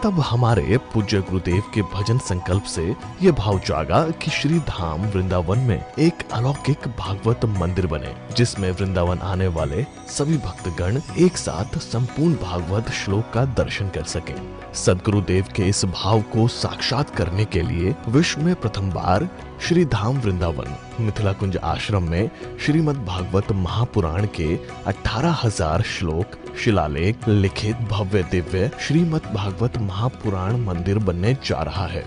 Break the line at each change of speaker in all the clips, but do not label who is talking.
तब हमारे पूज्य गुरुदेव के भजन संकल्प से ये भाव जागा कि श्री धाम वृंदावन में एक अलौकिक भागवत मंदिर बने, जिसमें वृंदावन आने वाले सभी भक्तगण एक साथ संपूर्ण भागवत श्लोक का दर्शन कर सकें। सद्गुरुदेव के इस भाव को साक्षात करने के लिए विश्व में प्रथम बार श्री धाम वृंदावन मिथिला कुंज आश्रम में श्रीमद् भागवत महापुराण के 18,000 श्लोक शिलालेख लिखित भव्य दिव्य श्रीमद् भागवत महापुराण मंदिर बनने जा रहा है।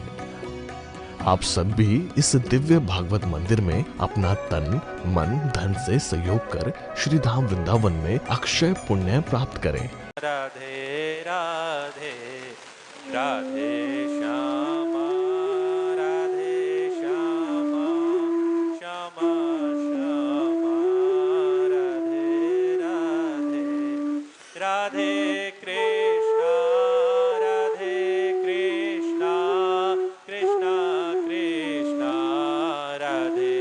आप सब भी इस दिव्य भागवत मंदिर में अपना तन मन धन से सहयोग कर श्री धाम वृंदावन में अक्षय पुण्य प्राप्त करें।
राधे राधे राधे श्यामा राधे श्यामा श्यामा श्यामा राधे राधे राधे कृष्णा कृष्णा कृष्णा राधे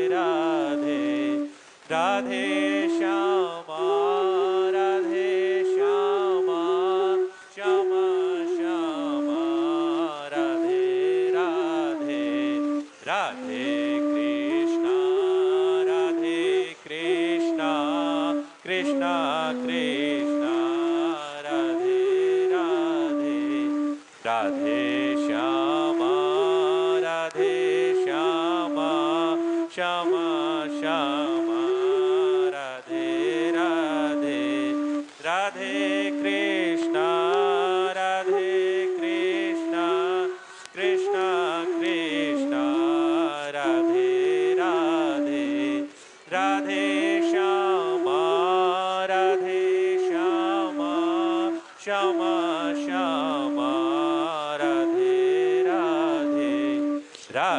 राधे राधे श्यामा राधे श्यामा श्यामा श्यामा राधे राधे राधे कृष्णा कृष्णा कृष्णा राधे राधे राधे श्यामा श्यामा श्यामा राधे राधे राधे कृष्णा कृष्णा कृष्णा राधे राधे राधे श्यामा श्यामा श्यामा राधे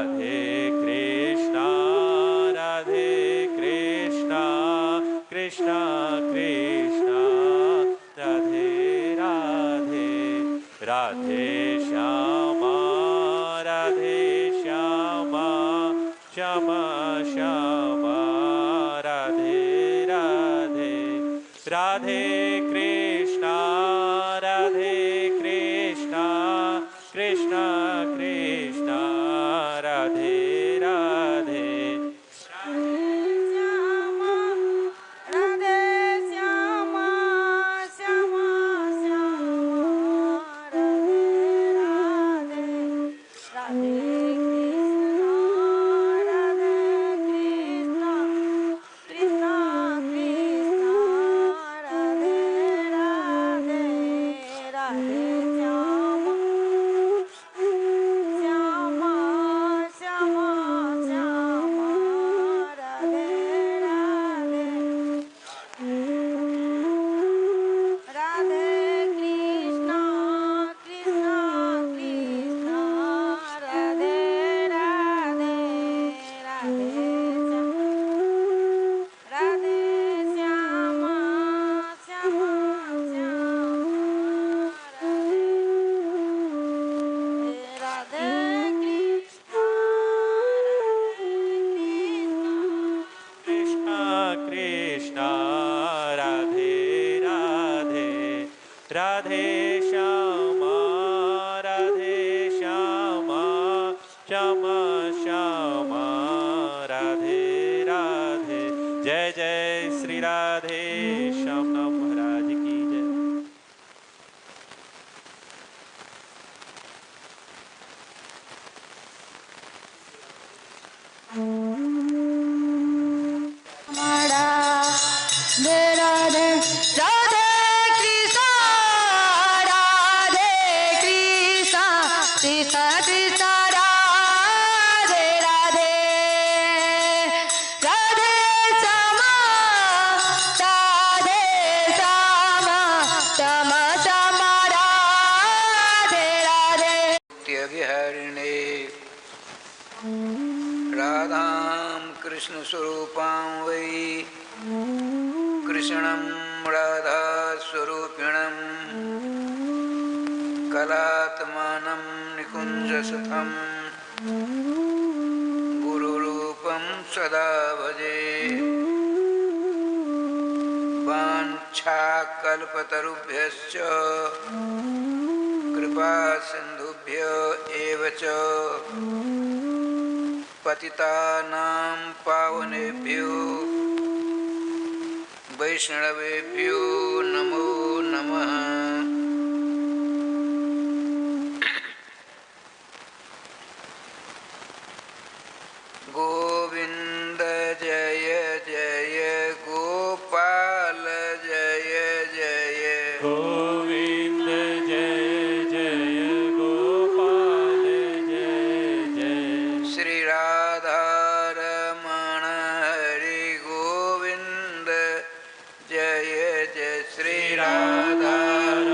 राधे राधे कृष्णा कृष्णा कृष्णा राधे राधे राधे श्यामा श्यामा श्यामा राधे राधे राधे कृष्णा कृष्णा कृष्णा राधे राधे राधे श्यामा श्यामा श्यामा राधे राधे। जय जय श्री राधे श्याम महाराज की जय।
कृष्ण स्वरूपां वै कृष्णं राधा स्वरूपिणं कलात्मानं निकुञ्जसुतं गुरुरूपं सदा भजे। वाञ्छाकल्पतरुभ्यश्च कृपा सिंधुभ्य एव च पतितानां पावनेभ्यो वैष्णवेभ्यो नमो नमः। गोविंद जय जय गोपाल जय जय
गोविंद जय जय गोपाल जय जय
श्री राधारमण हरि गोविंद जय जय श्री
राधारमण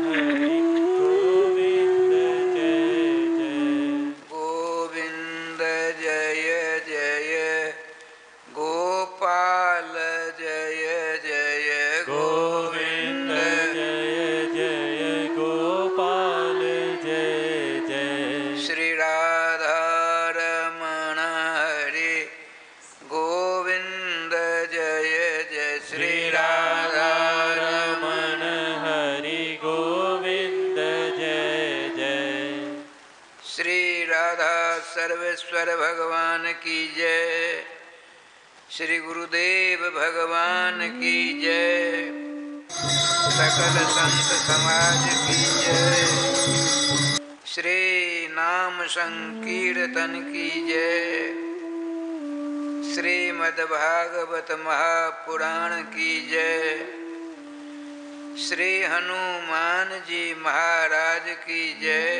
हरि गोविंद जय जय
गोविंद जय जय गोपाल जय जय
गोविंद जय जय गोपाल जय जय
श्री राधारमण हरि गोविंद जय जय श्री
राधारमण हरि गोविंद जय जय
श्री राधा सर्वेश्वर भगवान की जय। श्री गुरुदेव भगवान की जय। सकल संत समाज की जय। श्री नाम संकीर्तन की जय। श्रीमद्भागवत महापुराण की जय। श्री हनुमान जी महाराज की जय।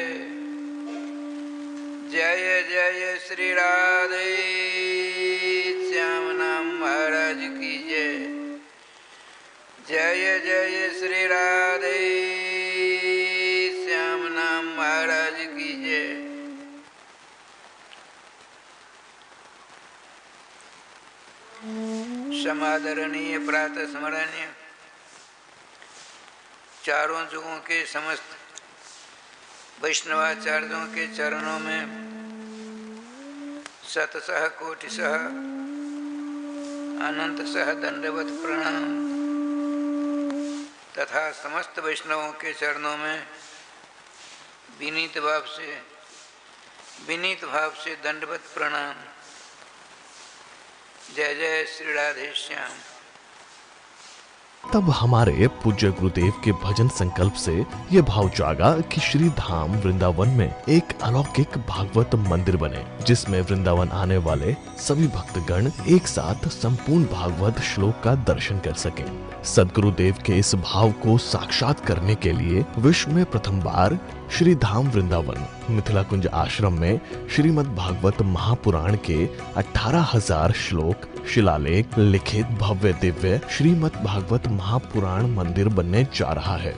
जय जय श्री राधे श्याम नाम महाराज की जय। जय जय श्री राधे श्याम नाम महाराज की जय। समादरणीय प्रातः स्मरणीय चारों युगों के समस्त वैष्णवाचार्यों के चरणों में शतसह कोटिसह अनंतसह दंडवत प्रणाम तथा समस्त वैष्णवों के चरणों में विनीत भाव से दंडवत प्रणाम। जय जय श्री राधे श्याम।
तब हमारे पूज्य गुरुदेव के भजन संकल्प से ये भाव जागा कि श्री धाम वृंदावन में एक अलौकिक भागवत मंदिर बने, जिसमें वृंदावन आने वाले सभी भक्तगण एक साथ संपूर्ण भागवत श्लोक का दर्शन कर सकें। सद्गुरुदेव के इस भाव को साक्षात करने के लिए विश्व में प्रथम बार श्री धाम वृंदावन मिथिला कुंज आश्रम में श्रीमद् भागवत महापुराण के 18,000 श्लोक शिलालेख लिखित भव्य दिव्य श्रीमद् भागवत महापुराण मंदिर बनने जा रहा है।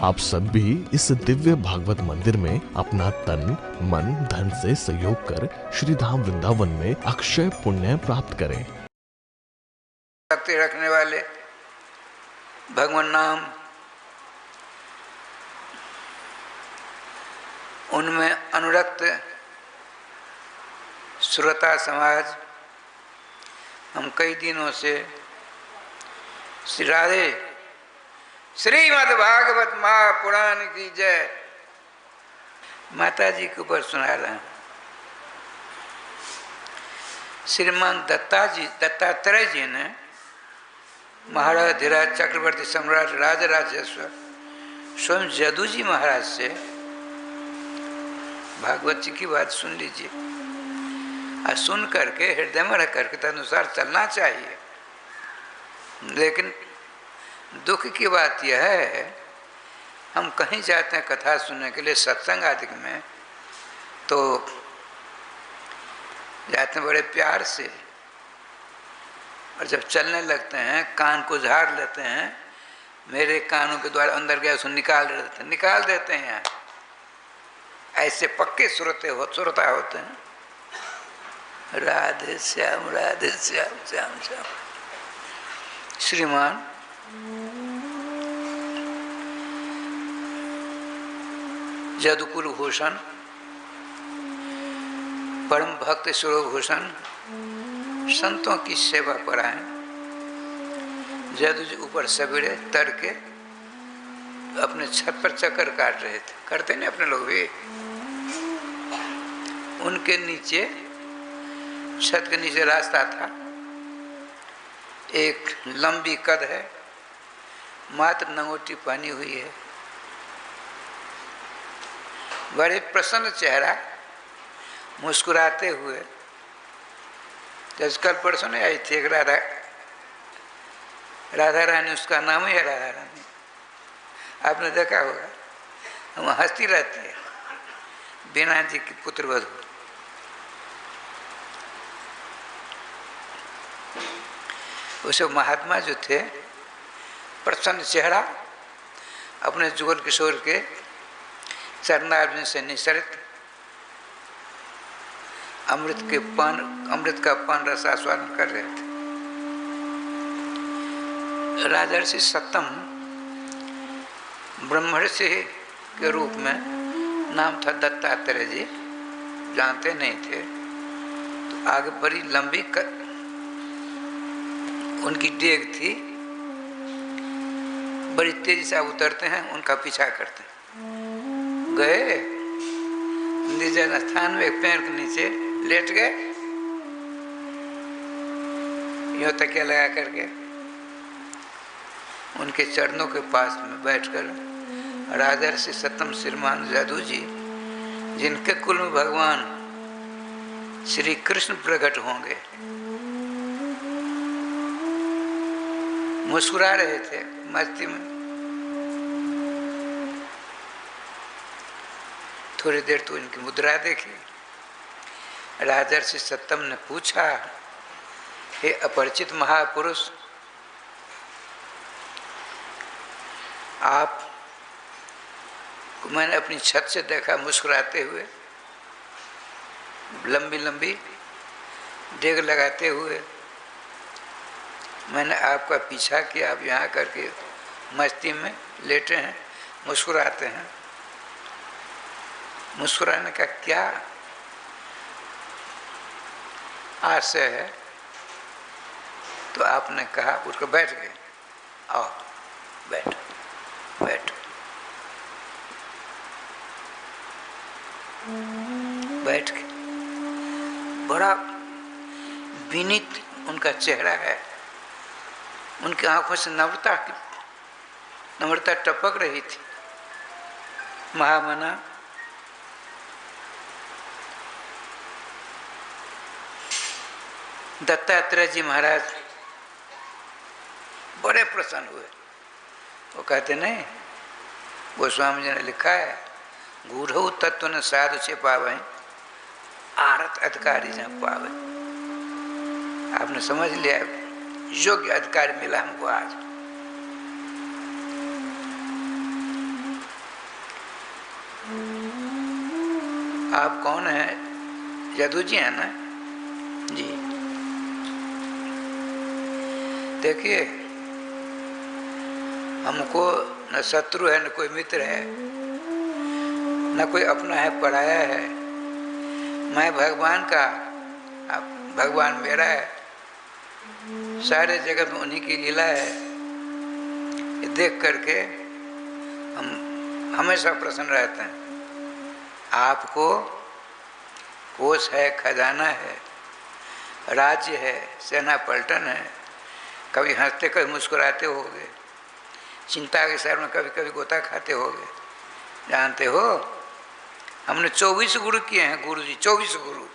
आप सब भी इस दिव्य भागवत मंदिर में अपना तन मन धन से सहयोग कर श्री धाम वृंदावन में अक्षय पुण्य प्राप्त करें।
भक्ति रखने वाले भगवान नाम उनमें अनुरक्त श्रोता समाज हम कई दिनों से श्री राधे श्रीमद् भागवत महापुराण की जय माता जी के ऊपर सुना रहे हैं। श्रीमान दत्तात्रेय जी ने महाराज धीराज चक्रवर्ती सम्राट राजराजेश्वर स्वयं जदू जी महाराज से भागवत जी की बात सुन लीजिए और सुन करके हृदय में रख करके तदनुसार चलना चाहिए। लेकिन दुख की बात यह है हम कहीं जाते हैं कथा सुनने के लिए सत्संग आदि में तो जाते हैं बड़े प्यार से और जब चलने लगते हैं कान को झाड़ लेते हैं। मेरे कानों के द्वारा अंदर गया उसको निकाल देते हैं। ऐसे पक्के श्रोता होते हैं। राधे श्याम श्याम श्याम। श्रीमान जदुकुल भूषण परम भक्त स्वरूभूषण संतों की सेवा पर आए। जदू जी ऊपर सवेरे तड़के अपने छत पर चक्कर काट रहे थे, करते नहीं अपने लोग भी। उनके नीचे, छत के नीचे रास्ता था, एक लंबी कद है, मात्र नंगोटी पहनी हुई है, बड़े प्रसन्न चेहरा, मुस्कुराते हुए। जैसे कल परसों नहीं आई थी एक राधा रानी, उसका नाम ही है राधा रानी, आपने देखा होगा, वहाँ हंसती रहती है, बीना जी की पुत्रवधू। उसे महात्मा जो थे, प्रसन्न चेहरा, अपने जुगल किशोर के चरणारविंद से निसरित अमृत का पान रस आस्वादन कर रहे थे। राजर्षि सत्तम ब्रह्मर्षि के रूप में नाम था दत्तात्रेय जी, जानते नहीं थे। तो आगे बड़ी लंबी उनकी डेग थी, बड़ी तेजी से उतरते हैं, उनका पीछा करते हैं। गए निर्जन स्थान में एक पेड़ के नीचे लेट गए, यूं तकिया लगा करके उनके चरणों के पास में बैठकर राजर्षि सत्तम श्रीमान जादू जी, जिनके कुल में भगवान श्री कृष्ण प्रकट होंगे, मुस्कुरा रहे थे मस्ती में। थोड़ी देर तो इनकी मुद्रा देखी। राजर्षि सत्तम ने पूछा, हे अपरिचित महापुरुष, आप मैंने अपनी छत से देखा मुस्कुराते हुए, लंबी लंबी डेग लगाते हुए। मैंने आपका पीछा किया, आप यहाँ करके मस्ती में लेटे हैं, मुस्कुराते हैं। मुस्कुराने का क्या आशय है? तो आपने कहा, उसको बैठ गए, आओ बैठ बैठ बैठ के। बड़ा विनीत उनका चेहरा है, उनकी आंखों से नम्रता टपक रही थी। महामना दत्तात्रेय जी महाराज बड़े प्रसन्न हुए। वो कहते नहीं, गोस्वामी जी ने लिखा है, गूढ़ तत्व न साधु से पावे, आरत अधिकारी न पावे। आपने समझ लिया, योग्य अधिकार मिला हमको आज। आप कौन हैं? जादू जी हैं ना जी। देखिए, हमको न शत्रु है, न कोई मित्र है, न कोई अपना है, पराया है। मैं भगवान का, भगवान मेरा है, सारे जगत में उन्हीं की लीला है। ये देख करके हम हमेशा प्रसन्न रहते हैं। आपको कोष है, खजाना है, राज्य है, सेना पलटन है, कभी हंसते कभी मुस्कुराते होगे, चिंता के शहर में कभी कभी गोता खाते होगे। जानते हो, हमने 24 गुरु किए हैं, गुरु जी 24 गुरु।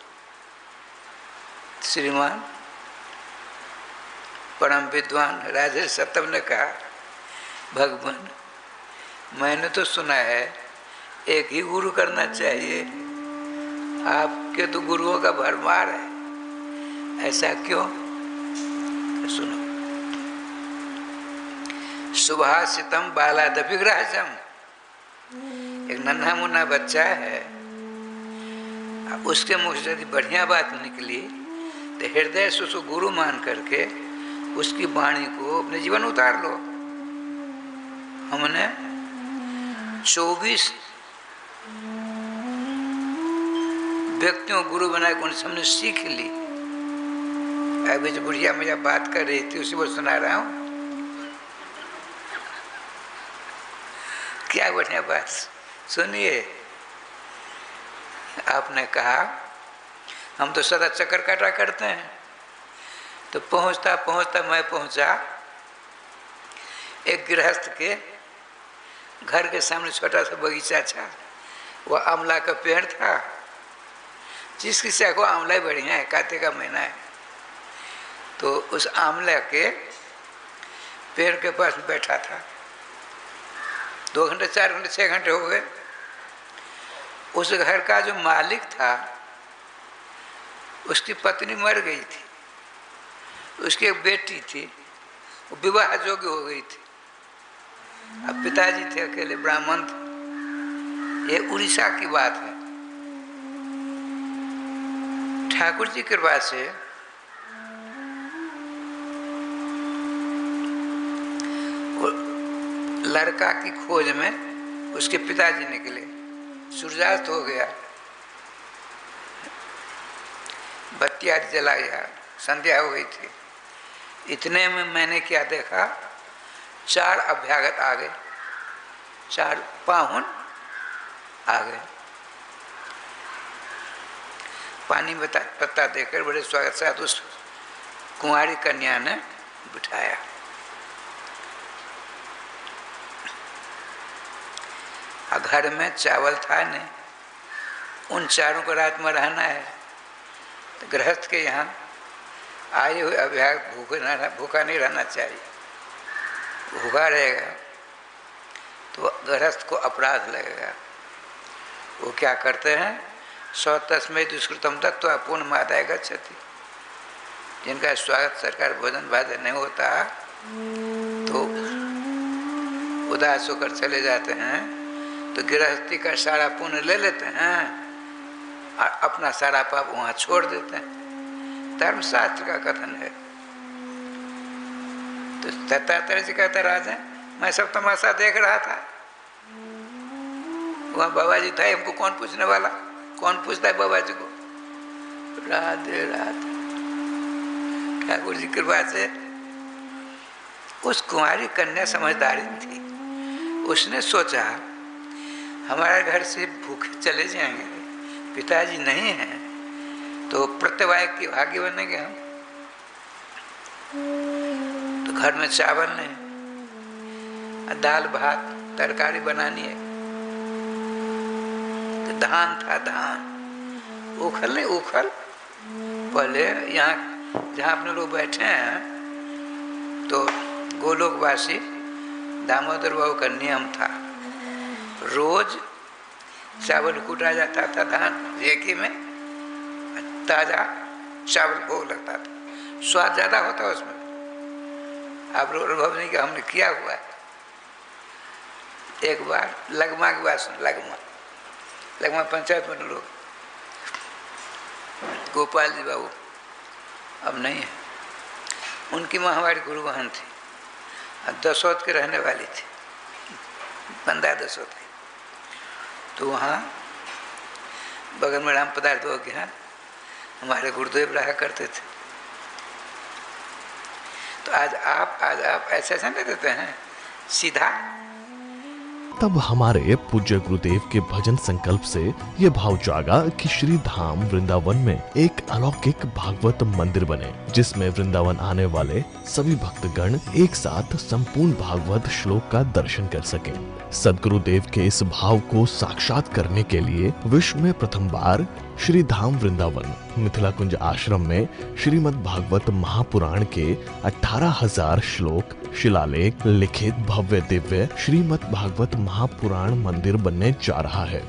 श्रीमान परम विद्वान राजर्षि सत्तम ने कहा, भगवान मैंने तो सुना है एक ही गुरु करना चाहिए, आपके तो गुरुओं का भरमार है, ऐसा क्यों? सुनो, सुभाषितम बालादपि ग्राह्यम, एक नन्हा मुन्ना बच्चा है, उसके मुख से यदि बढ़िया बात निकली तो हृदय से उसको गुरु मान करके उसकी वाणी को अपने जीवन उतार लो। हमने 24 व्यक्तियों को गुरु बनाए, उनसे हमने सीख ली। अभी जो बुढ़िया मुझे बात कर रही थी, उसी को सुना रहा हूँ। क्या बढ़िया बात। सुनिए, आपने कहा हम तो सदा चक्कर काटा करते हैं, तो पहुंचता पहुंचता मैं पहुंचा एक गृहस्थ के घर के सामने छोटा सा बगीचा था, वह आंवला का पेड़ था, जिसकी शाखा आंवला ही बढ़िया है, कार्तिक का महीना है। तो उस आंवला के पेड़ के पास बैठा था, 2 घंटे 4 घंटे 6 घंटे हो गए। उस घर का जो मालिक था उसकी पत्नी मर गई थी, उसकी एक बेटी थी, वो विवाह योग्य हो गई थी। अब पिताजी थे अकेले, ब्राह्मण थे। ये उड़ीसा की बात है। ठाकुर जी की कृपा से लड़का की खोज में उसके पिताजी निकले। सूर्यास्त हो गया, बत्ती आदि जला गया, संध्या हो गई थी। इतने में मैंने क्या देखा, 4 अभ्यागत आ गए, 4 पाहुन आ गए। पानी पत्ता देकर बड़े स्वागत से उस कुंवारी कन्या ने बिठाया। घर में चावल था नहीं, उन चारों को रात में रहना है। तो गृहस्थ के यहाँ आए हुए अभ्यागत भूखा नहीं रहना चाहिए। भूखा रहेगा तो गृहस्थ को अपराध लगेगा। वो क्या करते हैं, 100 तस्मै दुष्कृतम तत्व पूर्णमादाय गच्छति। जिनका स्वागत सरकार भोजन भाजन नहीं होता तो उदास होकर चले जाते हैं, तो गृहस्थी का सारा पुण्य ले लेते हैं और अपना सारा पाप वहाँ छोड़ देते हैं। धर्मशास्त्र का कथन है। तो दत्तात्रेय जी कहते राजा, मैं सब तमाशा देख रहा था, वहाँ बाबा जी था, हमको कौन पूछने वाला, कौन पूछता है बाबा जी को। राधे राधे। ठाकुर जी कृपा से उस कुंवारी कन्या समझदारी थी। उसने सोचा हमारे घर से भूखे चले जाएंगे, पिताजी नहीं हैं, तो प्रत्यवाय की भागी बनेंगे हम। तो घर में चावल नहीं, दाल भात तरकारी बनानी है। तो धान था, धान उखल नहीं, उखल पहले यहाँ जहाँ अपने लोग बैठे हैं, तो गोलोकवासी दामोदर बाबू का नियम था, रोज चावल कूटा जाता था धान रेकी में, ताजा चावल भोग लगता था, स्वाद ज्यादा होता उसमें। आप लोग अनुभव नहीं कि हमने किया हुआ है। एक बार लगमा की बात सुन, लगमा पंचायत में लोग, गोपाल जी बाबू अब नहीं है, उनकी माँ हमारी गुरु बहन थी, दसौत के रहने वाली थी, बंदा दसौत थी। तो वहाँ बगल में राम पदार्थ बाबू के यहाँ हमारे गुरुदेव रहा करते थे। तो आज आप ऐसे नहीं देते हैं सीधा।
तब हमारे पूज्य गुरुदेव के भजन संकल्प से ये भाव जागा कि श्री धाम वृंदावन में एक अलौकिक भागवत मंदिर बने, जिसमें वृंदावन आने वाले सभी भक्तगण एक साथ संपूर्ण भागवत श्लोक का दर्शन कर सकें। सदगुरुदेव के इस भाव को साक्षात करने के लिए विश्व में प्रथम बार श्री धाम वृंदावन मिथिला कुंज आश्रम में श्रीमद् भागवत महापुराण के 18,000 श्लोक शिलालेख लिखित भव्य दिव्य श्रीमद् भागवत महापुराण मंदिर बनने जा रहा है।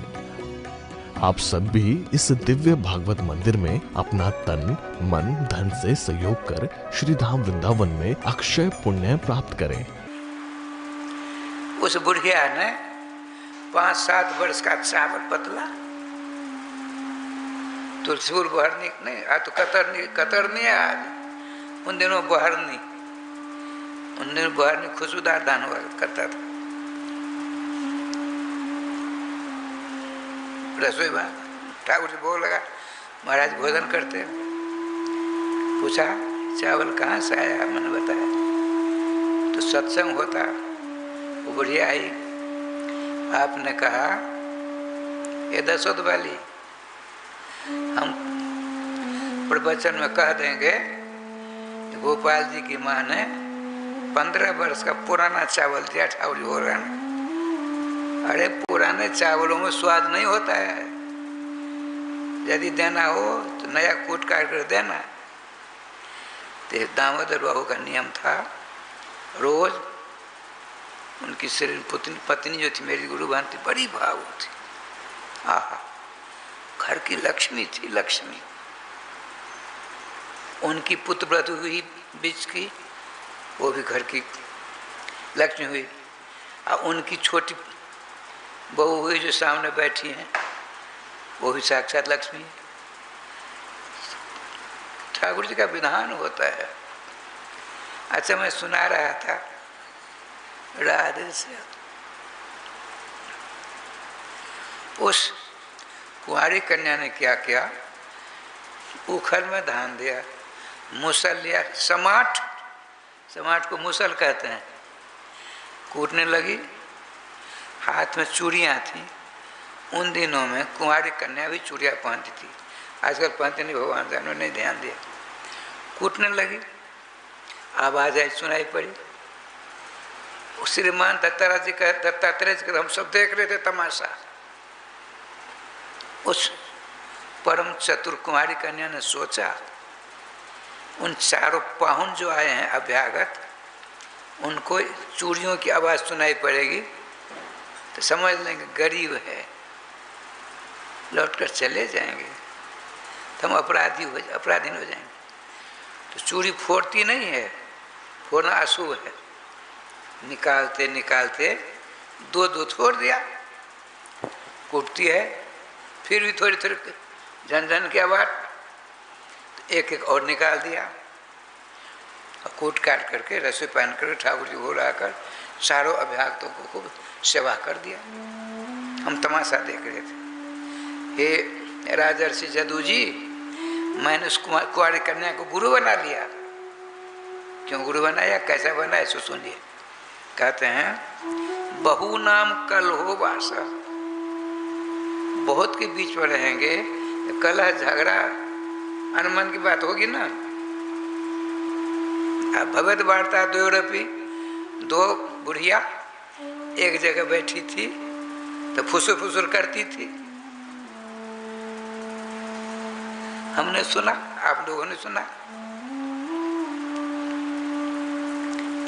आप सब भी इस दिव्य भागवत मंदिर में अपना तन मन धन से सहयोग कर श्री धाम वृंदावन में अक्षय पुण्य प्राप्त करें।
उस बुढ़िया ने 5-7 वर्ष का चावल पतला, तुलसीपुर बहरनी नहीं, आज तो कतरनी है आज, उन दिनों बहरनी, उन दिनों बहरनी खुशबूदार दान हुआ करता था। रसोई में ठाकुर जी भोग लगा, महाराज भोजन करते, पूछा चावल कहाँ से आया, मैंने बताया। तो सत्संग होता, वो बुढ़िया आई, आपने कहा ये दशरथ वाली हम प्रवचन में कह देंगे तो गोपाल जी की माँ ने 15 वर्ष का पुराना चावल दिया ठाकुर हो रहा है। अरे पुराने चावलों में स्वाद नहीं होता है, यदि देना हो तो नया कूट काट कर देना। तो दामोदर बाबू का नियम था, रोज उनकी पत्नी जो थी मेरी गुरु भांति बड़ी भाव थी, आहा घर की लक्ष्मी थी लक्ष्मी। उनकी पुत्रव्रत हुई बीच की, वो भी घर की लक्ष्मी हुई। और उनकी छोटी बहू हुई जो सामने बैठी हैं, वो भी साक्षात लक्ष्मी। ठाकुर जी का विधान होता है। अच्छा मैं सुना रहा था राधे से, उस कुंवारी कन्या ने क्या किया, उखल में धान दिया, मुसल लिया, समाट को मुसल कहते हैं, कूटने लगी। हाथ में चूड़ियाँ थी, उन दिनों में कुंवारी कन्या भी चूड़ियाँ पहनती थी, आजकल पहनते नहीं, भगवान जानो नहीं ध्यान दिया। कूटने लगी, आवाज आई सुनाई पड़ी। श्रीमान दत्तात्रेय जी का हम सब देख रहे थे तमाशा। उस परम चतुर कुमारी कन्या ने सोचा उन चारों पाहुन जो आए हैं अभ्यागत, उनको चूड़ियों की आवाज़ सुनाई पड़ेगी तो समझ लेंगे गरीब है, लौटकर चले जाएंगे, तो हम अपराधी हो जाएंगे। तो चूड़ी फोड़ती नहीं है, फोड़ना अशुभ है। निकालते निकालते दो छोड़ दिया, कूटती है, फिर भी थोड़ी थोड़ी झन की आवाज़, तो एक एक और निकाल दिया, और कूट काट करके रसोई पहन करके ठाकुर जी को लाकर चारों अभ्यागतों को खूब सेवा कर दिया। हम तमाशा देख रहे थे। हे राजर्षि जदू जी, मैंने उस कुंवारी कन्या को गुरु बना लिया। क्यों गुरु बनाया, कैसा बनाया सो सुनिए। कहते हैं बहु नाम कल हो वासा, बहुत के बीच में रहेंगे, कलह झगड़ा अनुमान की बात होगी ना। अब भगवत वार्ता द्वयोरपि, दो बुढ़िया एक जगह बैठी थी तो फुसुर फुसुर करती थी। हमने सुना, आप लोगों ने सुना।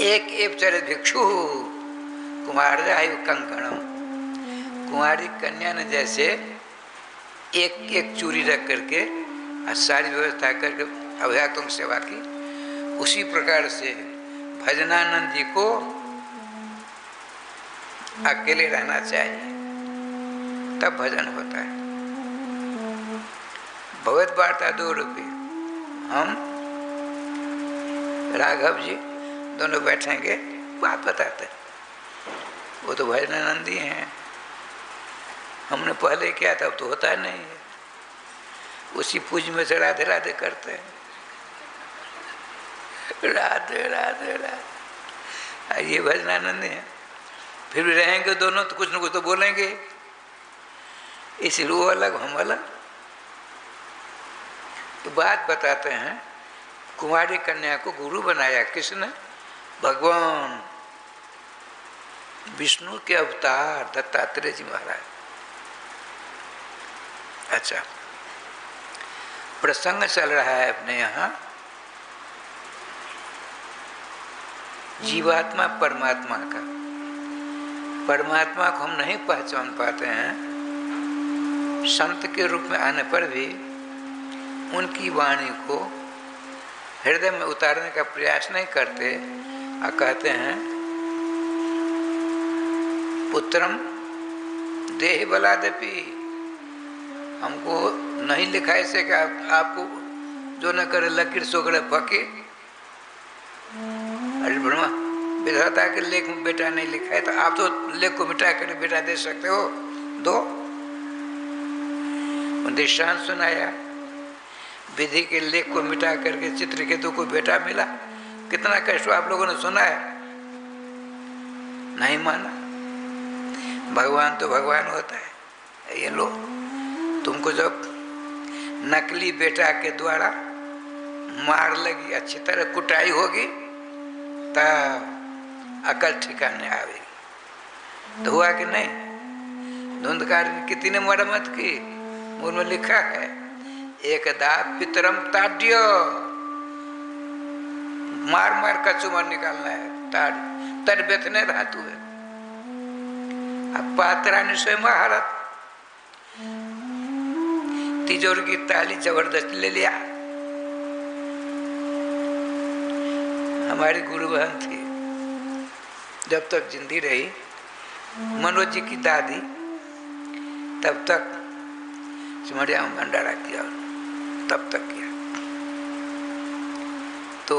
एक एव चरित भिक्षु कुमार्यायु कंकणम, कुंवारी कन्या ने जैसे एक एक चूड़ी रख करके और सारी व्यवस्था करके अभ्यागतों की सेवा की, उसी प्रकार से भजनानंद जी को अकेले रहना चाहिए, तब भजन होता है। भगवत वार्ता द्वयोरपि, हम राघव जी दोनों बैठेंगे, बात बताते हैं। वो तो भजनानंदी हैं, हमने पहले किया था, अब तो होता नहीं है। उसी पूज में से राधे राधे करते हैं, राधे राधे राधे। ये भजनानंदी हैं, फिर भी रहेंगे दोनों तो कुछ न कुछ तो बोलेंगे, इसलिए वो अलग हम अलग। तो बात बताते हैं, कुंवारी कन्या को गुरु बनाया किसने? भगवान विष्णु के अवतार दत्तात्रेय जी महाराज। अच्छा, प्रसंग चल रहा है अपने यहाँ जीवात्मा परमात्मा का। परमात्मा को हम नहीं पहचान पाते हैं, संत के रूप में आने पर भी उनकी वाणी को हृदय में उतारने का प्रयास नहीं करते और कहते हैं पुत्रम देह बलादपि, हमको नहीं लिखा ऐसे कि आपको जो न करे लकीर सोगड़े पके। अरे ब्रह्मा विधाता के लेख में बेटा नहीं लिखा है, तो आप तो लेख को मिटा कर बेटा दे सकते हो, दो। दृष्टांत सुनाया, विधि के लेख को मिटा करके चित्रकेतु को बेटा मिला। कितना कष्ट आप लोगों ने सुना है, नहीं माना। भगवान तो भगवान होता है। ये लो, तुमको जब नकली बेटा के द्वारा मार लगी, अच्छी तरह कुटाई होगी, तब अकल ठिकाने आवेगी। तो हुआ कि नहीं? धुंधकार ने कितनी मरम्मत की, मूल में लिखा है, एकदा पितरम ताड्य, मार मार का चुमर निकालना है, ताड़ तर बेथने धातु है। अब पात्रा ने स्वयं महारत तिजोरी की ताली जबरदस्त ले लिया। हमारी गुरु बहन थी, जब तक जिंदी रही, मनोज जी की दादी, तब तक सिमरिया में भंडारा किया, तब तक किया। तो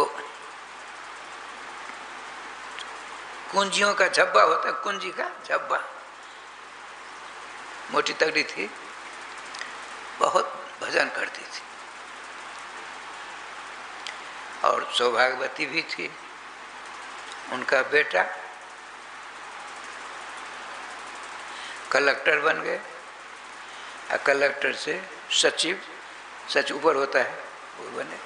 कुंजियों का झब्बा होता है, कुंजी का झब्बा, मोटी तगड़ी थी, बहुत भजन करती थी और सौभाग्यवती भी थी। उनका बेटा कलेक्टर बन गए, और कलेक्टर से सचिव, सच ऊपर होता है, वो बने।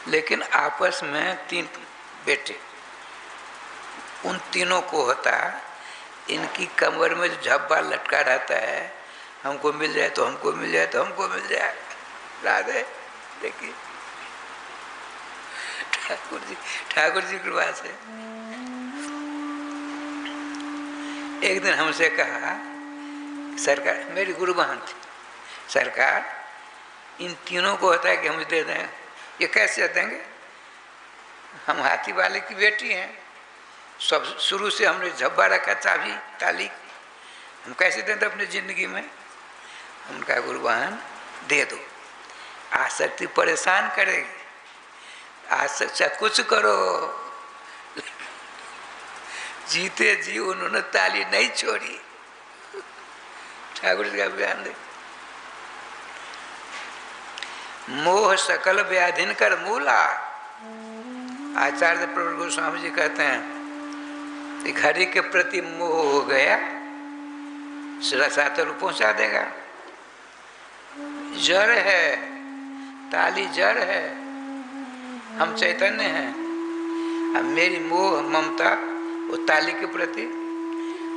लेकिन आपस में 3 बेटे, उन तीनों को होता, इनकी कमर में जो झब्बा लटका रहता है, हमको मिल जाए तो हमको मिल जाए तो हमको मिल जाए। राधे, देखिए ठाकुर जी कृपा से एक दिन हमसे कहा, सरकार, मेरी गुरु बहन थी, सरकार इन तीनों को होता है कि हम दे दें, ये कैसे देंगे? हम हाथी वाले की बेटी हैं, सब शुरू से हमने झब्बा रखा, चाबी ताली, हम कैसे दें अपनी जिंदगी में? उनका गुरु बहन दे दो, आसक्ति परेशान करेगी, आसक्ति कुछ करो। जीते जी उन्होंने ताली नहीं छोड़ी। ठाकुर जी का बयान दे, मोह सकल व्याधिन कर मूला। आचार्य प्रभु गोस्वामी जी कहते हैं, घड़ी के प्रति मोह हो गया, रसातल पहुंचा देगा। जड़ है, ताली जड़ है, हम चैतन्य हैं। अब मेरी मोह ममता वो ताली के प्रति,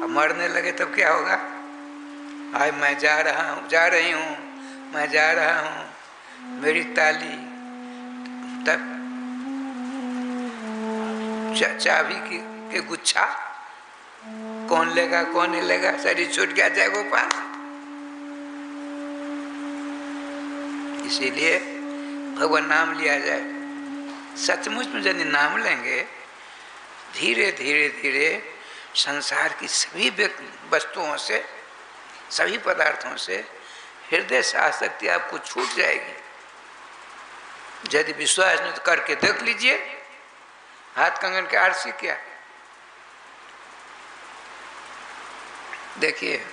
अब मरने लगे तब क्या होगा? आज मैं जा रहा हूँ, जा रही हूँ, मैं जा रहा हूँ, मेरी ताली तब चाबी के गुच्छा, कौन लेगा कौन नहीं लेगा, शरीर छूट गया जय गोपाल। इसीलिए भगवान नाम लिया जाए। सचमुच में यदि नाम लेंगे, धीरे धीरे धीरे संसार की सभी वस्तुओं से, सभी पदार्थों से हृदय से आसक्ति आपको छूट जाएगी। यदि विश्वास नहीं तो करके देख लीजिए। हाथ कंगन के आरसी क्या? देखिए,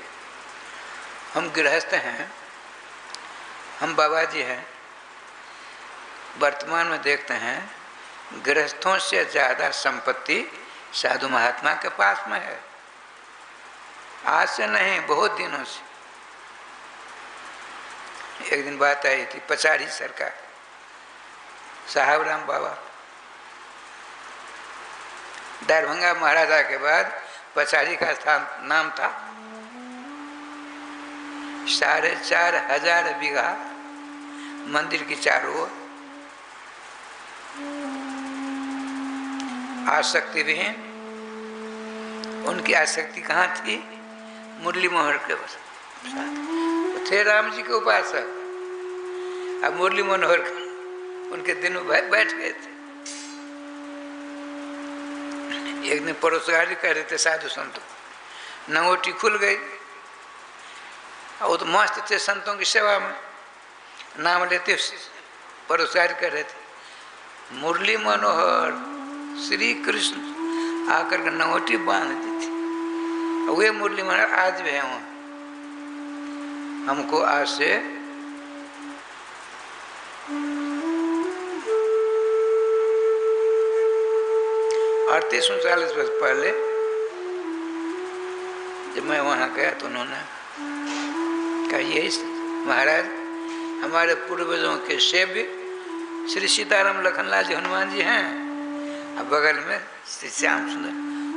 हम गृहस्थ हैं, हम बाबा जी हैं, वर्तमान में देखते हैं गृहस्थों से ज़्यादा संपत्ति साधु महात्मा के पास में है। आज से नहीं, बहुत दिनों से। एक दिन बात आई थी, पचारी सरकार, साहब राम बाबा, दरभंगा महाराजा के बाद पचारी का स्थान नाम था। 4,500 बीघा मंदिर की चारों ओर, आसक्ति भी है। उनकी आसक्ति कहाँ थी? मुरली मनोहर के साथ थे, राम जी के उपासक। अब मुरली मनोहर उनके दिन में बैठ गए थे। एक दिन परोसगारी कर रहे थे साधु संतों, नंगोटी खुल गई, और वो तो मस्त थे संतों की सेवा में, नाम लेते परोसगारी कर रहे थे। मुरली मनोहर श्री कृष्ण आकर के नंगोटी बांध दी थी। वे मुरली मनोहर आज भी हैं वहाँ। हमको आज से 38-39 वर्ष पहले जब मैं वहाँ गया तो उन्होंने कहा यही महाराज हमारे पूर्वजों के सेव्य श्री सीताराम लखनलाल जी हनुमान जी हैं, अब बगल में श्री श्याम सुंदर,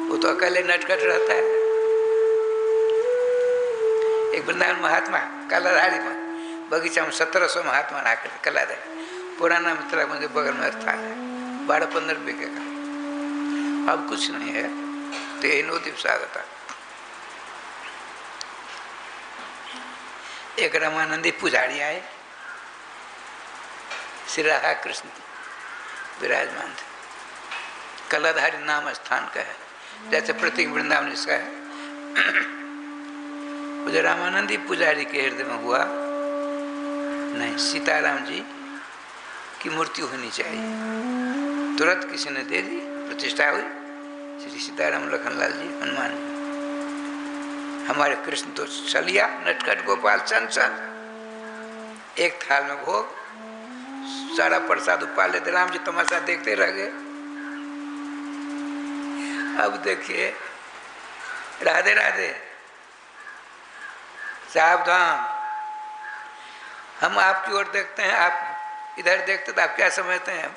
वो तो अकेले नटखट रहता है। एक वृंदावन महात्मा कलाधारी में बगीचा में 1700 महात्मा आकर कलाधारी पुराना मित्र मुझे बगल में स्थान है, 12-15 बीघे का, अब कुछ नहीं है, तो यही नवद्वीप स्वागत। एक रामानंदी पुजारी आए, श्री राधा कृष्ण विराजमान थे, कलाधारी नाम स्थान का है, जैसे प्रतीक वृंदावन इसका है। मुझे रामानंदी पुजारी के हृदय में हुआ नहीं, सीताराम जी की मूर्ति होनी चाहिए। तुरंत किसी ने दे दी, प्रतिष्ठा हुई, श्री सीताराम लखनलाल जी हनुमान जी। हमारे कृष्ण तो चलिया नटखट गोपाल चंचल, एक थाल में भोग, सारा प्रसाद उपा लेते, राम जी तमाशा देखते रह गए। अब देखिए, राधे राधे, सावधान, हम आपकी ओर देखते हैं, आप इधर देखते तो आप क्या समझते हैं?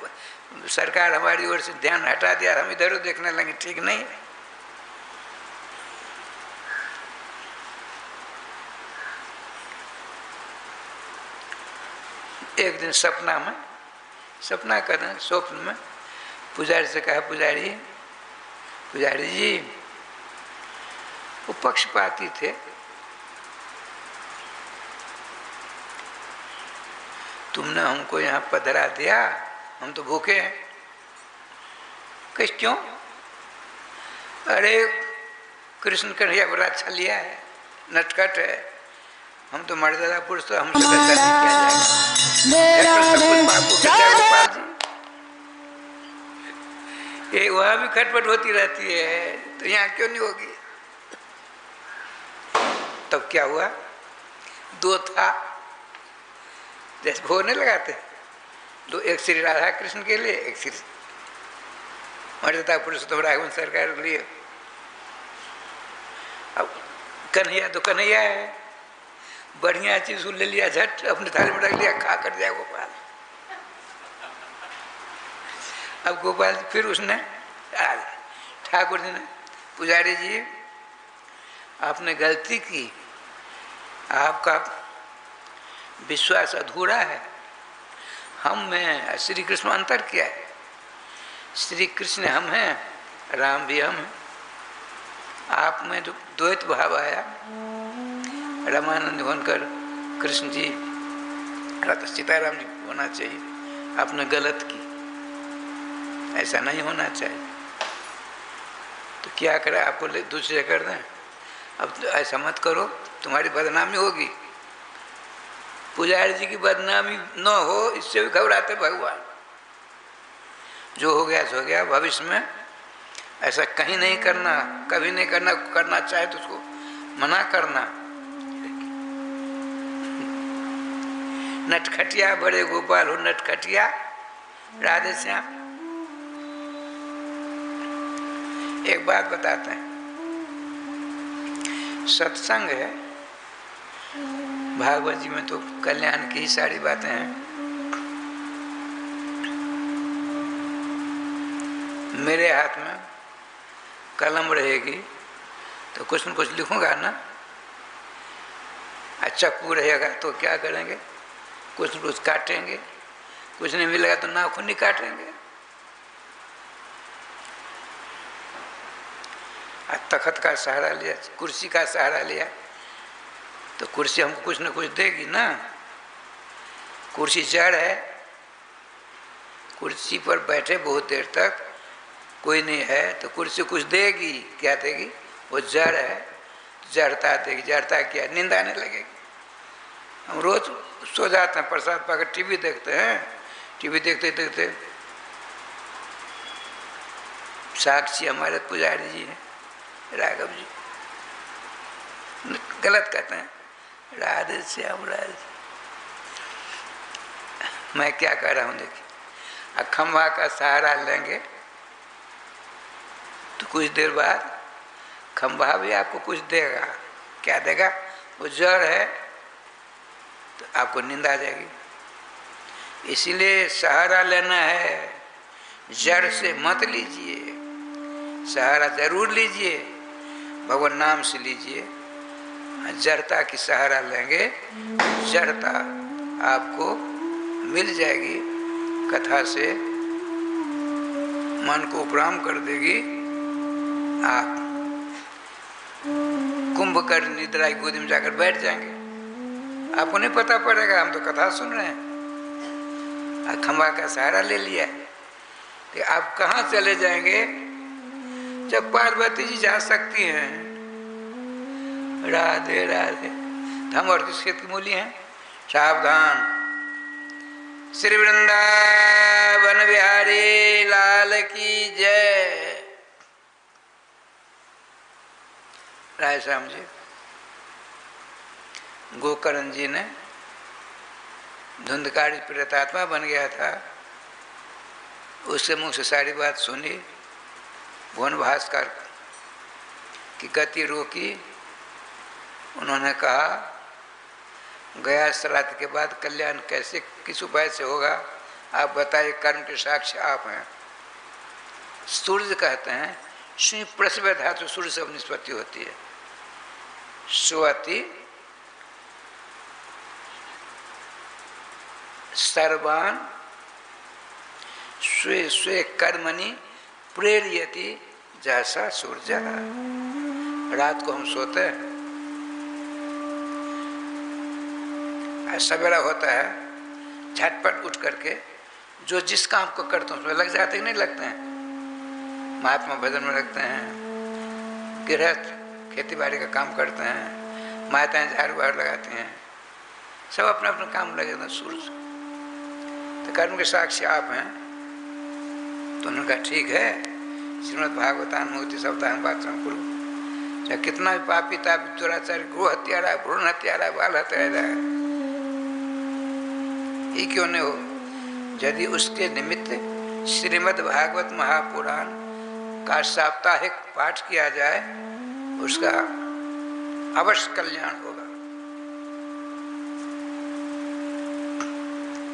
सरकार हमारी ओर से ध्यान हटा दिया, हम इधर देखने लगे, ठीक नहीं। एक दिन सपना कर रहे, स्वप्न में पुजारी से कहा, पुजारी जी, वो पक्षपाती थे, तुमने हमको यहाँ पधरा दिया, हम तो भूखे हैं। क्यों? अरे कृष्ण कन्हैया बड़ा अच्छा लिया है, नटखट है, हम तो मर्यादा पुरुष, तो हमसे कैसा नहीं किया जाएगा। ये वहाँ भी खटपट होती रहती है, तो यहाँ क्यों नहीं होगी? तब क्या हुआ, दो था, जैसे भोग नहीं लगाते, दो, एक श्री राधा कृष्ण के लिए, एक श्री मर्यादा पुरुषोत्तम राघवन सरकार के लिए। अब कन्हैया तो कन्हैया है, बढ़िया चीज ले लिया, झट अपने थाली में रख लिया, खा कर दिया गोपाल। अब गोपाल फिर उसने ठाकुर जी ने, पुजारी जी आपने गलती की, आपका विश्वास अधूरा है, हम में श्री कृष्ण अंतर किया है, श्री कृष्ण हम हैं, राम भी हम हैं, आप में जो द्वैत भाव आया, रामानंद बनकर कृष्ण जी सीताराम जी होना चाहिए, आपने गलत की, ऐसा नहीं होना चाहिए। तो क्या करें, आपको दूसरे कर दें, अब तो ऐसा मत करो, तुम्हारी बदनामी होगी। पुजारी जी की बदनामी न हो, इससे भी घबराते भगवान। जो हो गया सो हो गया, भविष्य में ऐसा कहीं नहीं करना, कभी नहीं करना, करना चाहे तो उसको मना करना। नटखटिया बड़े गोपाल हो, नटखटिया राधे श्याम। एक बात बताते हैं, सत्संग है, भागवत जी में तो कल्याण की ही सारी बातें हैं। मेरे हाथ में कलम रहेगी तो कुछ न कुछ लिखूंगा ना, चक्कू रहेगा तो क्या करेंगे, कुछ न कुछ काटेंगे, कुछ नहीं मिलेगा तो नाखून नहीं काटेंगे। तखत का सहारा लिया, कुर्सी का सहारा लिया, तो कुर्सी हमको कुछ न कुछ देगी ना। कुर्सी जड़ है, कुर्सी पर बैठे बहुत देर तक कोई नहीं है तो कुर्सी कुछ देगी, क्या देगी? वो जड़ है, जड़ता देगी। जड़ता क्या? नींद आने लगेगी। हम रोज सो जाते हैं, प्रसाद पाकर टीवी देखते हैं, टीवी देखते देखते साक्षी हमारे पुजारी जी हैं, राघव जी, गलत कहते हैं, राधे श्याम राधे। मैं क्या कह रहा हूँ देखिए, खंभा का सहारा लेंगे कुछ देर बाद खंभा भी आपको कुछ देगा। क्या देगा? वो जड़ है तो आपको नींद आ जाएगी। इसीलिए सहारा लेना है, जड़ से मत लीजिए, सहारा जरूर लीजिए, भगवान नाम से लीजिए। जड़ता की सहारा लेंगे, जड़ता आपको मिल जाएगी। कथा से मन को उपराम कर देगी। आप कुंभकर्ण निद्रा की गोदी में जाकर बैठ जाएंगे। आपको नहीं पता पड़ेगा, हम तो कथा सुन रहे हैं। खंभा का सहारा ले लिया तो आप कहाँ चले जाएंगे? जब पार्वती जी जा सकती हैं, राधे राधे, हम और किस खेत की मूली हैं? सावधान। श्री वृंदावन बिहारी लाल की जय। राय श्याम जी, गोकर्ण जी ने धुंधकारी प्रेतात्मा बन गया था, उसके मुंह से सारी बात सुनी। भुवन भास्कर की गति रोकी। उन्होंने कहा गया श्राद्ध के बाद कल्याण कैसे, किस उपाय से होगा? आप बताइए, कर्म के साक्षी आप हैं। सूर्य कहते हैं, सुई प्रसव धातु सूर्य से निष्पत्ति होती है। स्वति सर्वान स्वे स्वे कर्मणि प्रेरयति जैसा सूर्य। रात को हम सोते हैं, सवेरा होता है, झटपट उठ करके जो जिस काम को करते हैं उसमें लग जाते हैं, नहीं लगते हैं? महात्मा भजन में लगते हैं, गृहस्थ खेती बाड़ी का काम करते हैं, माताएं झाड़ू बाहर लगाती हैं, सब अपना अपना काम लगे ना। सूर्य तो कर्म के साक्षी आप हैं। तो उन्होंने कहा ठीक है, श्रीमद् भागवतान मुक्ति सप्ताह बात कुरु, चाहे कितना भी पापी तापी दुराचारी, गो हत्यारा, भ्रूण हत्यारा, बाल हत्यारा ही क्यों नहीं हो, यदि उसके निमित्त श्रीमद् भागवत महापुराण का साप्ताहिक पाठ किया जाए, उसका अवश्य कल्याण होगा।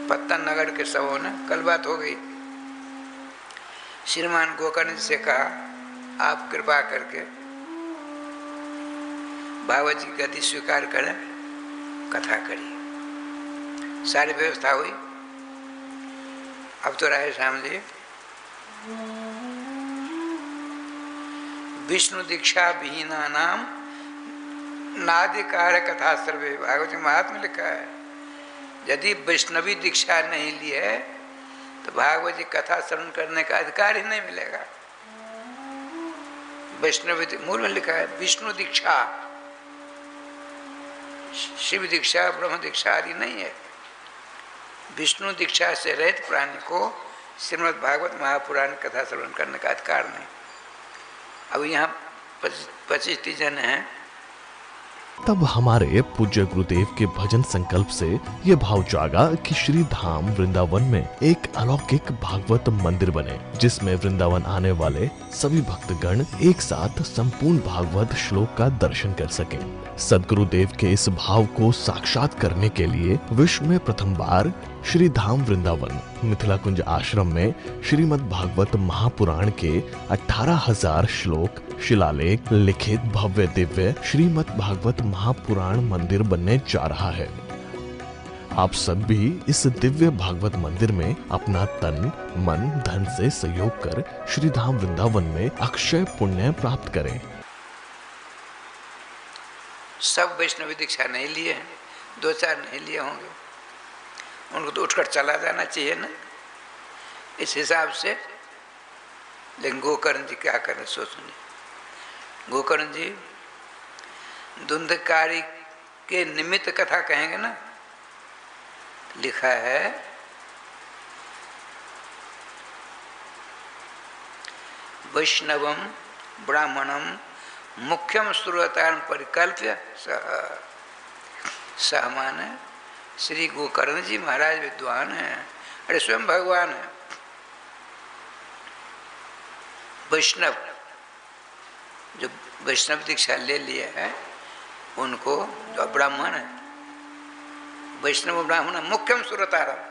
पत्तन नगर के सबों ने कल बात हो गई, श्रीमान गोकर्ण जी से कहा आप कृपा करके भागवत जी की गति स्वीकार करें, कथा करिए। सारी व्यवस्था हुई। अब तो राय श्याम जी विष्णु दीक्षा विहीना नाम नादिकार कथा सर्वे, भागवत महात्मा में लिखा है, यदि वैष्णवी दीक्षा नहीं ली है तो भागवत जी कथा श्रवण करने का अधिकार ही नहीं मिलेगा। वैष्णवी मूल में लिखा है विष्णु दीक्षा, शिव दीक्षा, ब्रह्म दीक्षा आदि नहीं है। विष्णु दीक्षा से रहित प्राणी को श्रीमद् भागवत महापुराण कथा श्रवण करने का अधिकार नहीं। अब यहाँ 25-30 जन हैं।
तब हमारे पूज्य गुरुदेव के भजन संकल्प से ये भाव जागा कि श्री धाम वृंदावन में एक अलौकिक भागवत मंदिर बने, जिसमें वृंदावन आने वाले सभी भक्तगण एक साथ संपूर्ण भागवत श्लोक का दर्शन कर सकें। सदगुरुदेव के इस भाव को साक्षात करने के लिए विश्व में प्रथम बार श्री धाम वृंदावन मिथिला कुंज आश्रम में श्रीमद् भागवत महापुराण के 18,000 श्लोक शिलालेख लिखित भव्य दिव्य श्रीमद् भागवत महापुराण मंदिर बनने जा रहा है। आप सब भी इस दिव्य भागवत मंदिर में अपना तन मन धन से सहयोग कर श्री धाम वृंदावन में अक्षय पुण्य प्राप्त करें।
सब वैष्णवी दीक्षा नहीं लिए हैं, 2-4 नहीं लिए होंगे, उनको तो उठकर चला जाना चाहिए ना इस हिसाब से। लेकिन गोकर्ण जी क्या करें सोचने। गोकर्ण जी धुंधकारी के निमित्त कथा कहेंगे ना, लिखा है वैष्णवम ब्राह्मणम मुख्यम श्रोतारं परिकल्प्य सह माने श्री गोकर्ण जी महाराज विद्वान हैं, अरे स्वयं भगवान है। वैष्णव जो वैष्णव दीक्षा ले लिए है उनको, जो ब्राह्मण है, वैष्णव ब्राह्मण मुख्यम सुरतारम,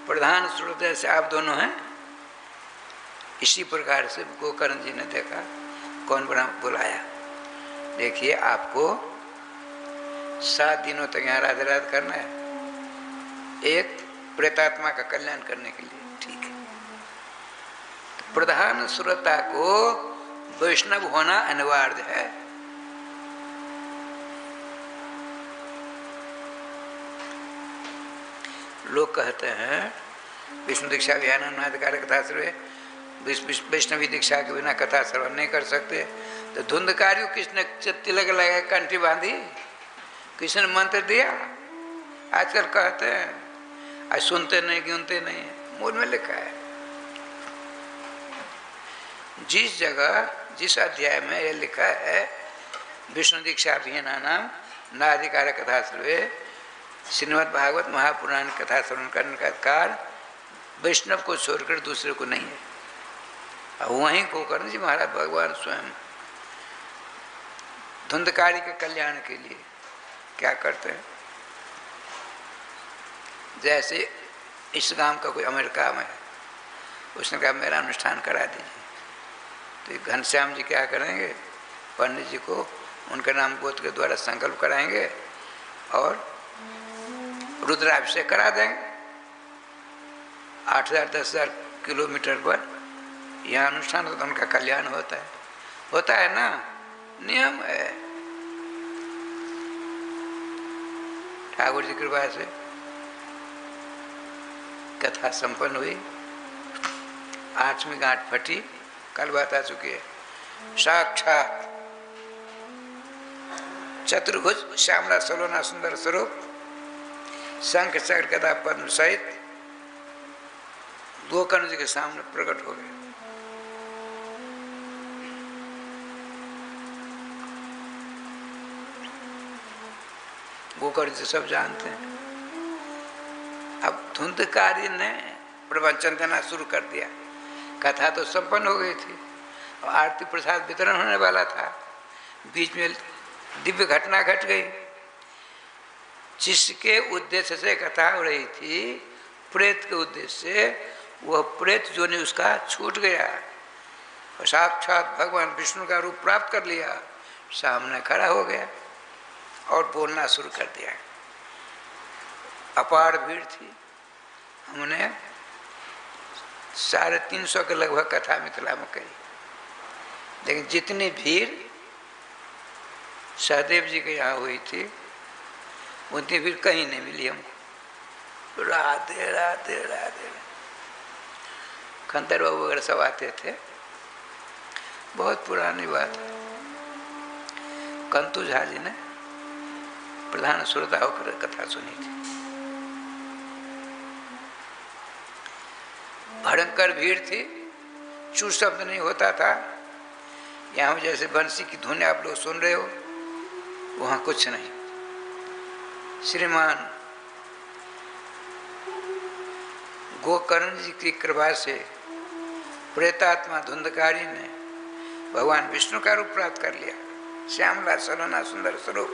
प्रधान स्रोत जैसे आप दोनों हैं, इसी प्रकार से गोकर्ण जी ने देखा कौन ब्राह्मण बुलाया। देखिए आपको 7 दिनों तक यहाँ राधे राधे करना है, एक प्रेतात्मा का कल्याण करने के लिए, ठीक है। तो प्रधान सुरता को वैष्णव होना अनिवार्य है। लोग कहते हैं विष्णु दीक्षा अभियान कथा श्रवण, वैष्णवी दीक्षा के बिना कथा श्रवण नहीं कर सकते। तो धुंधकारियों किसने तिलक लगाए, कंठी बांधी, किसने मंत्र दिया? आजकल कहते हैं आज सुनते नहीं गिनते नहीं, मूल में लिखा है। जिस जगह जिस अध्याय में यह लिखा है विष्णु दीक्षा अभियान नाम नाधिकार कथा श्रवण, श्रीमद् भागवत महापुराण कथा श्रवण करने का अधिकार वैष्णव को छोड़कर दूसरे को नहीं है। और वहीं गोकर्ण जी महाराज भगवान स्वयं धुंधकारी के कल्याण के लिए क्या करते हैं। जैसे इस गांव का कोई अमेरिका में है, उसने कहा मेरा अनुष्ठान करा दीजिए, तो घनश्याम जी क्या करेंगे, पंडित जी को उनके नाम गोत्र के द्वारा संकल्प कराएंगे और रुद्राभिषेक करा देंगे। 8,000-10,000 किलोमीटर पर यहाँ अनुष्ठान होता है, उनका कल्याण होता है ना, नियम है। ठाकुर जी की कृपा से कथा संपन्न हुई, 8वीं गांठ फटी, कल बात आ चुकी है। साक्षात चतुर्भुज श्यामला सलोना सुंदर स्वरूप शंख चक्र गदा पद्म सहित गोकर्ण जी के सामने प्रकट हो गए। गोकर्ण जी सब जानते हैं। अब धुंधकारी ने प्रवचन देना शुरू कर दिया, कथा तो संपन्न हो गई थी और आरती प्रसाद वितरण होने वाला था। बीच में दिव्य घटना घट गई, जिसके उद्देश्य से कथा हो रही थी, प्रेत के उद्देश्य से, वह प्रेत जो ने उसका छूट गया और साक्षात भगवान विष्णु का रूप प्राप्त कर लिया, सामने खड़ा हो गया और बोलना शुरू कर दिया। अपार भीड़ थी। हमने 350 के लगभग कथा मिथिला में कही, लेकिन जितनी भीड़ सहदेव जी के यहाँ हुई थी उतनी भीड़ कहीं नहीं मिली हमको। राधे राधे राधे। खंतर बाबू वगैरह सब आते थे, बहुत पुरानी बात है। कंतु झा जी ने प्रधान श्रोता होकर कथा सुनी थी। भयंकर भीड़ थी, चू शब्द नहीं होता था। यहाँ जैसे बंसी की धुन आप लोग सुन रहे हो, वहाँ कुछ नहीं। श्रीमान गोकर्ण जी की कृपा से प्रेतात्मा धुंधकारी ने भगवान विष्णु का रूप प्राप्त कर लिया। श्यामला सलोना सुंदर स्वरूप,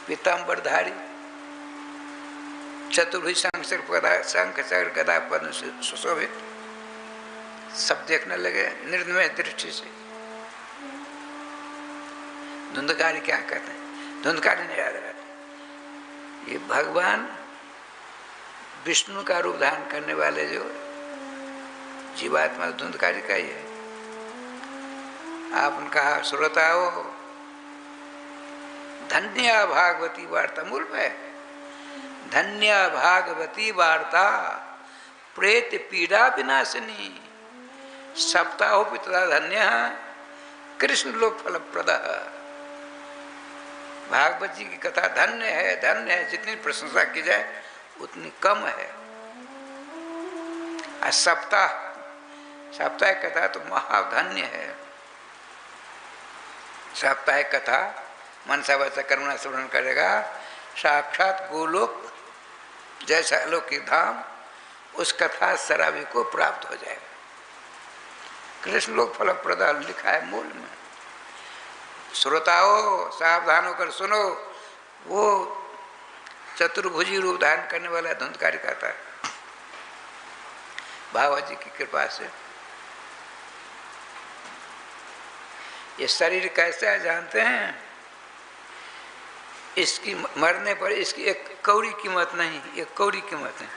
पीताम्बरधारी, चतुर्भुज शंख चक्र गदा पद्म से सुशोभित। सब देखने लगे निर्मय दृष्टि से। धुंधकारी क्या कहते हैं? धुंधकारी नहीं याद रहते। ये भगवान विष्णु का रूप धारण करने वाले जो जीवात्मा धुंधकारी का ही है। आपने कहा श्रोताओ, धन्य भागवती वार्ता, मूल में धन्य भागवती वार्ता प्रेत पीड़ा विनाशिनी, सप्ताहोपि तथा धन्य कृष्ण लोक फल प्रद। भागवत जी की कथा धन्य है, जितनी प्रशंसा की जाए उतनी कम है। और साप्ताहिक कथा तो महाधन्य है। साप्ताहिक कथा मनसा वाचा करुणा श्रवण करेगा, साक्षात गोलोक जैसा अलौकिक धाम, उस कथा शराबी को प्राप्त हो जाएगा। कृष्ण लोक फलप्रदा लिखा है मूल में। श्रोताओं सावधान होकर सुनो, वो चतुर्भुजी रूप धारण करने वाला धुंधकारी कहता है बाबा जी की कृपा से। ये शरीर कैसा है जानते हैं? इसकी मरने पर इसकी एक कौड़ी कीमत नहीं, एक कौड़ी कीमत नहीं।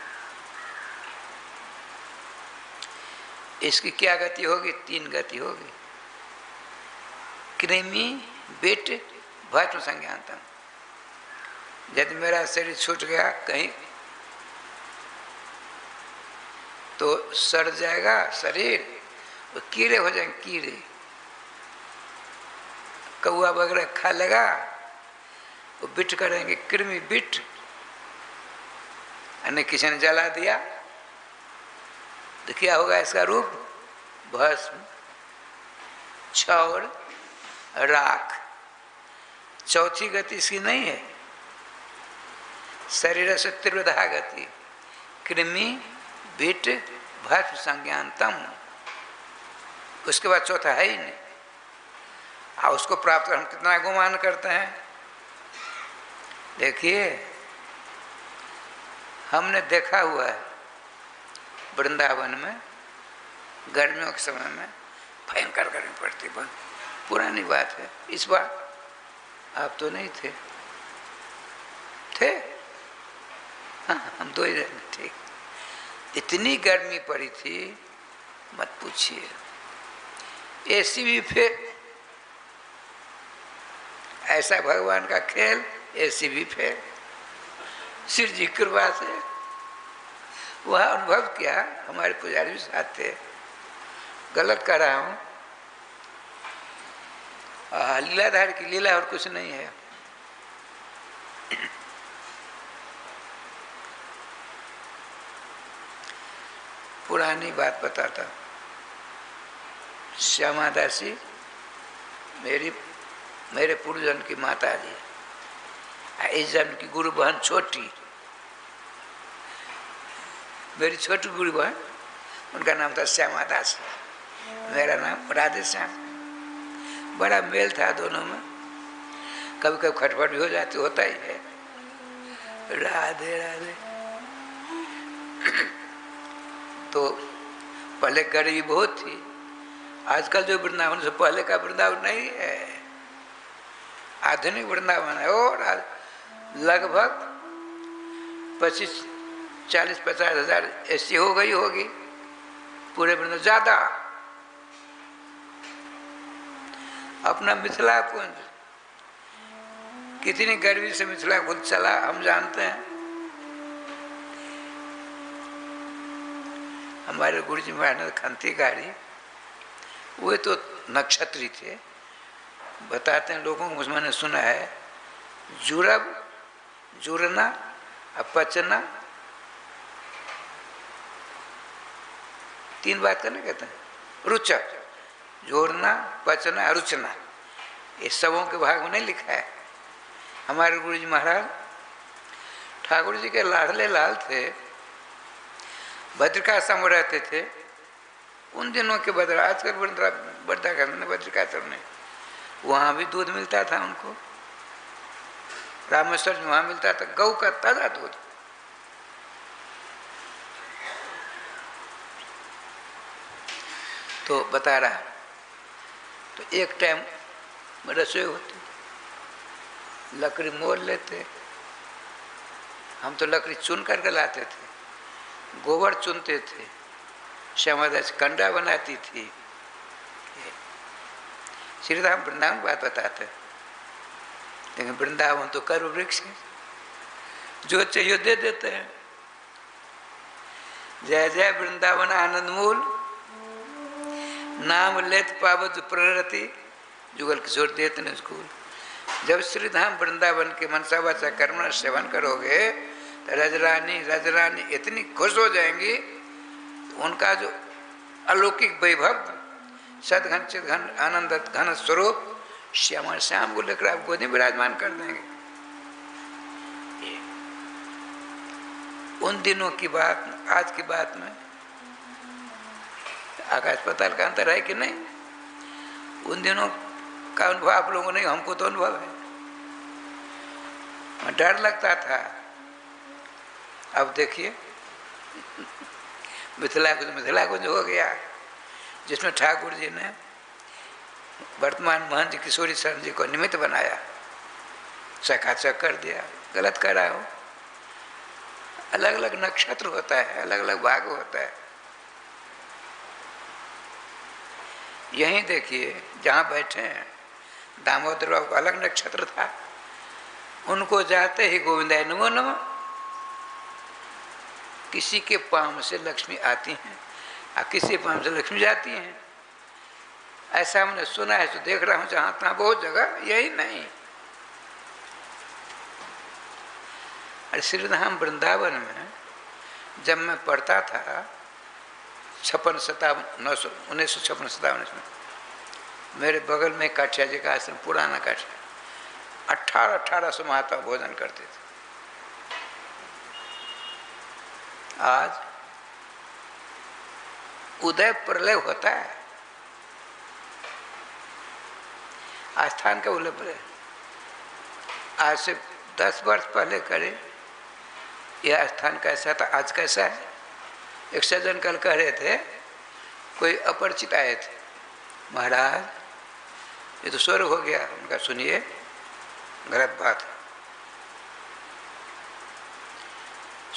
इसकी क्या गति होगी? 3 गति होगी, कृमि बिट भस्म संज्ञानतम। यदि मेरा शरीर छूट गया कहीं तो सड़ जाएगा शरीर, तो कीड़े हो जाएंगे, कीड़े कौआ वगैरह खा लेगा, वो बिट करेंगे, कृमि बिट। अन्य किसी ने जला दिया तो क्या होगा इसका रूप? भस्म, छौर, राख। चौथी गति इसकी नहीं है। शरीर से त्रिविधा गति, कृमि बिट भस्म संज्ञानतम। उसके बाद चौथा है ही नहीं। और उसको प्राप्त कर हम कितना गुमान करते हैं। देखिए हमने देखा हुआ है वृंदावन में गर्मियों के समय में भयंकर गर्मी पड़ती, बहुत पुरानी बात है। इस बार आप तो नहीं थे, थे? हाँ, हम 2 ही रहते, ठीक। इतनी गर्मी पड़ी थी मत पूछिए। एसी भी फेल, ऐसा भगवान का खेल, एसी भी फेल। शिव जी कृपा से वह अनुभव किया। हमारे पुजारी भी साथ थे। गलत कर रहा हूँ, लीलाधार की लीला और कुछ नहीं है। पुरानी बात बताता। श्यामा दासी मेरे पूर्वजन्म की माता जी, इस जन्म की गुरु बहन छोटी, मेरी छोटी गुरु बहन, उनका नाम था श्यामा दासी, मेरा नाम राधे श्याम। बड़ा मेल था दोनों में। कभी कभी खटपट भी हो जाती, होता ही है। राधे राधे। तो पहले गरीबी बहुत थी। आजकल जो वृंदावन से पहले का वृंदावन नहीं है, आधुनिक वृंदावन है। और लगभग 40-50 हज़ार ऐसी हो गई होगी पूरे वृंदावन, ज्यादा। अपना मिथिला कुंज कितनी गर्मी से मिथिला कुंज चला हम जानते हैं। हमारे गुरु जी महाराज खंती गाड़ी, वे तो नक्षत्री थे। बताते हैं लोगों को, मैंने सुना है, जुरब, जुरना, पचना, 3 बात करना कहते हैं। रुचक, जोड़ना, पचना, रुचना, ये सबों के भाग में नहीं लिखा है। हमारे गुरु जी महाराज ठाकुर जी के लाडले लाल थे, बद्रिकाश्रम में रहते थे। उन दिनों के बदला आजकल बद्रिकाश्रम में वहाँ भी दूध मिलता था उनको। रामेश्वर में वहाँ मिलता था गौ का ताज़ा दूध। तो बता रहा, तो एक टाइम में रसोई होती, लकड़ी मोल लेते। हम तो लकड़ी चुन करके लाते थे, गोबर चुनते थे। श्यामादास कंडा बनाती थी। श्रीधाम वृंदावन बात बताते, लेकिन वृंदावन तो कर्म वृक्ष है, जो चाहिए दे देते हैं। जय जय वृंदावन आनंद मूल, नाम लेत पावत प्रणरति, जुगल किशोर देते ने स्कूल। जब श्रीधाम वृंदावन के मनसा वाचा कर्म सेवन करोगे तो रजरानी इतनी खुश हो जाएंगी, उनका जो अलौकिक वैभव, सदघन चिदघन आनंद घन स्वरूप श्यामा श्याम को लेकर आप गोदी विराजमान कर देंगे। उन दिनों की बात, आज की बात में आकाश पाताल का अंतर है कि नहीं? उन दिनों का अनुभव आप लोगों को नहीं, हमको तो अनुभव है। डर लगता था। अब देखिए मिथिला कुंज हो गया, जिसमें ठाकुर जी ने वर्तमान महंत किशोरी शरण जी को निमित्त बनाया, चकाचक कर दिया। गलत कर रहा हो। अलग अलग नक्षत्र होता है, अलग अलग भाग होता है। यहीं देखिए जहाँ बैठे हैं दामोदर बाबू का अलग नक्षत्र था, उनको जाते ही गोविंदाय नमो नमः। किसी के पाँव से लक्ष्मी आती हैं और किसी पाँव से लक्ष्मी जाती हैं, ऐसा हमने सुना है। तो देख रहा हूँ जहाँ तहाँ बहुत जगह, यही नहीं। अरे श्रीधाम वृंदावन में जब मैं पढ़ता था 1956-57 में, मेरे बगल में काठिया जी का आश्रम, पुराना काठिया, 1800 महात्मा भोजन करते थे। आज उदय प्रलय होता है, आस्थान का उदय प्रलय। आज से 10 वर्ष पहले करे यह स्थान कैसा था, आज कैसा है। एक सज्जन कल कह रहे थे, कोई अपरिचित आए थे, महाराज ये तो स्वर्ग हो गया। उनका सुनिए, गलत बात है।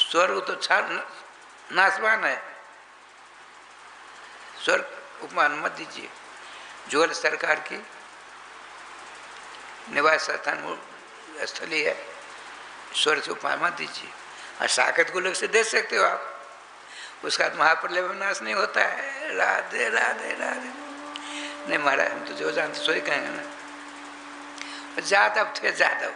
स्वर्ग तो नाशवान है, स्वर्ग उपमान मत दीजिए। जोल सरकार की निवास स्थान स्थली है, स्वर्ग से उपमान मत दीजिए। और साकेत को लोग से दे सकते हो आप, उसका महाप्रलय में नाश नहीं होता है। राधे राधे राधे। नहीं महाराज हम तो जो जानते सो ही कहेंगे ना। जादव थे, जादव